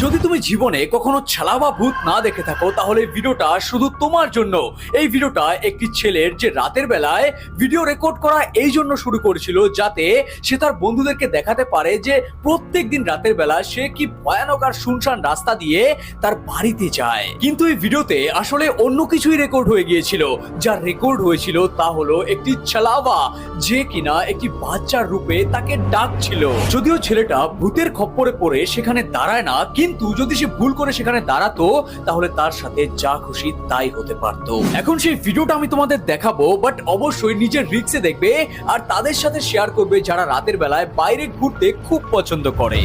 যদি তুমি জীবনে কখনো ছালা বা ভূত না দেখে থাকো তাহলে ভিডিওটা শুধু তোমার জন্য। এই ভিডিওটা একটি ছেলের যে রাতের বেলায় ভিডিও রেকর্ড করা এই জন্য শুরু করেছিল যাতে সে তার বন্ধুদেরকে দেখাতে পারে যে প্রত্যেক দিন রাতের বেলা সে কি ভয়ানক আর শুনশান রাস্তা দিয়ে তার বাড়িতে যায়। কিন্তু এই ভিডিওতে আসলে অন্য কিছুই রেকর্ড হয়ে গিয়েছিল। যা রেকর্ড হয়েছিল তা হলো একটি ছালাওয়া যে কিনা একটি বাচ্চার রূপে তাকে ডাকছিল। যদিও ছেলেটা ভূতের খপ্পরে পড়ে সেখানে দাঁড়ায় না, কিন্তু যদি সে ভুল করে সেখানে দাঁড়াতো তাহলে তার সাথে যা খুশি তাই হতে পারতো। এখন সেই ভিডিওটা আমি তোমাদের দেখাবো, বাট অবশ্যই নিজের রিস্কে দেখবে আর তাদের সাথে শেয়ার করবে যারা রাতের বেলায় বাইরে ঘুরতে খুব পছন্দ করে।